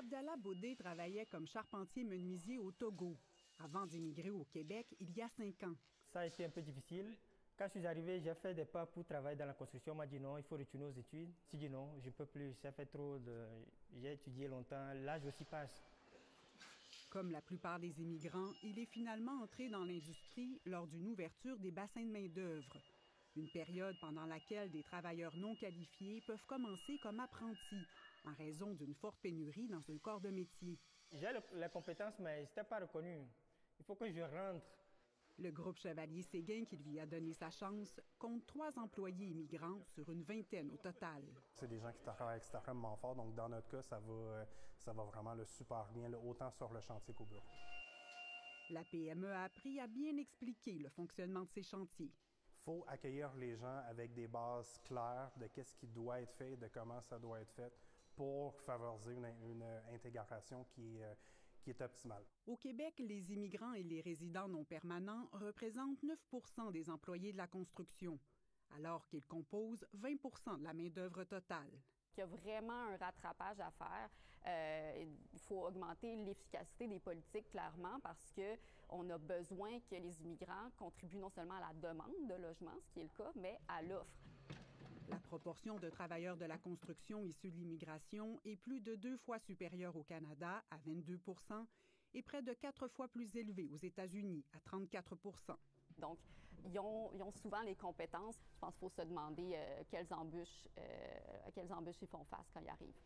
Abdallah Bodé travaillait comme charpentier-menuisier au Togo, avant d'immigrer au Québec il y a 5 ans. Ça a été un peu difficile. Quand je suis arrivé, j'ai fait des pas pour travailler dans la construction. On m'a dit non, il faut retourner aux études. J'ai dit non, je ne peux plus, ça fait trop de... J'ai étudié longtemps, l'âge aussi passe. Comme la plupart des immigrants, il est finalement entré dans l'industrie lors d'une ouverture des bassins de main-d'œuvre. Une période pendant laquelle des travailleurs non qualifiés peuvent commencer comme apprentis, en raison d'une forte pénurie dans un corps de métier. J'ai les compétences, mais je n'étais pas reconnu. Il faut que je rentre. Le groupe Chevalier Séguin, qui lui a donné sa chance, compte 3 employés immigrants sur une vingtaine au total. C'est des gens qui travaillent extrêmement fort, donc dans notre cas, ça va vraiment super bien, autant sur le chantier qu'au bureau. La PME a appris à bien expliquer le fonctionnement de ces chantiers. Il faut accueillir les gens avec des bases claires de qu'est-ce qui doit être fait, de comment ça doit être fait pour favoriser une intégration qui est optimale. Au Québec, les immigrants et les résidents non permanents représentent 9 % des employés de la construction, alors qu'ils composent 20 % de la main-d'œuvre totale. Il y a vraiment un rattrapage à faire. Il faut augmenter l'efficacité des politiques, clairement, parce qu'on a besoin que les immigrants contribuent non seulement à la demande de logement, ce qui est le cas, mais à l'offre. La proportion de travailleurs de la construction issus de l'immigration est plus de 2 fois supérieure au Canada, à 22 % et près de 4 fois plus élevée aux États-Unis, à 34 %. Donc, ils ont souvent les compétences. Je pense qu'il faut se demander à quelles embûches ils font face quand ils arrivent.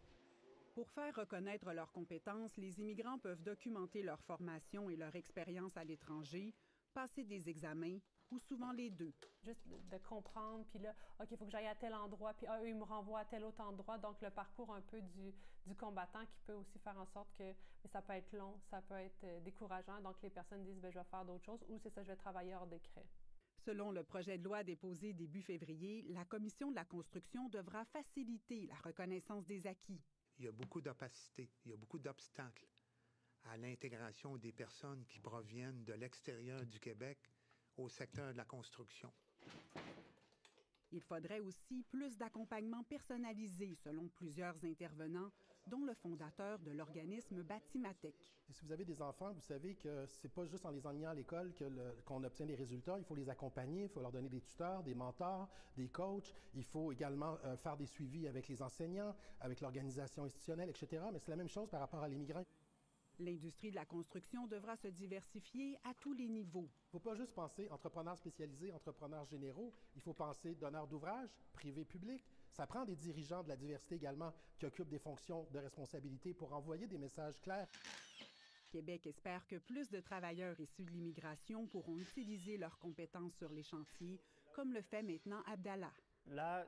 Pour faire reconnaître leurs compétences, les immigrants peuvent documenter leur formation et leur expérience à l'étranger, passer des examens ou souvent les deux. Juste de comprendre, puis là, OK, il faut que j'aille à tel endroit, puis eux, ils me renvoient à tel autre endroit. Donc, le parcours un peu du combattant qui peut aussi faire en sorte que ça peut être long, ça peut être décourageant. Donc, les personnes disent, bien, je vais faire d'autres choses ou c'est ça, je vais travailler hors décret. Selon le projet de loi déposé début février, la Commission de la construction devra faciliter la reconnaissance des acquis. Il y a beaucoup d'opacité, il y a beaucoup d'obstacles à l'intégration des personnes qui proviennent de l'extérieur du Québec au secteur de la construction. Il faudrait aussi plus d'accompagnement personnalisé, selon plusieurs intervenants, dont le fondateur de l'organisme Batimatech. Si vous avez des enfants, vous savez que c'est pas juste en les enseignant à l'école qu'on obtient des résultats. Il faut les accompagner, il faut leur donner des tuteurs, des mentors, des coachs. Il faut également faire des suivis avec les enseignants, avec l'organisation institutionnelle, etc. Mais c'est la même chose par rapport à l'immigrant. L'industrie de la construction devra se diversifier à tous les niveaux. Il ne faut pas juste penser entrepreneurs spécialisés, entrepreneurs généraux. Il faut penser donneurs d'ouvrages, privé-public. Ça prend des dirigeants de la diversité également qui occupent des fonctions de responsabilité pour envoyer des messages clairs. Québec espère que plus de travailleurs issus de l'immigration pourront utiliser leurs compétences sur les chantiers, comme le fait maintenant Abdallah. Là,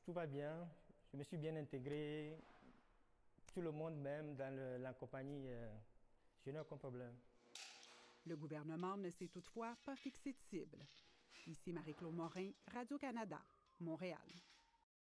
tout va bien. Je me suis bien intégré. Tout le monde même dans la compagnie, je n'ai aucun problème. Le gouvernement ne s'est toutefois pas fixé de cible. Ici Marie-Claude Morin, Radio-Canada, Montréal.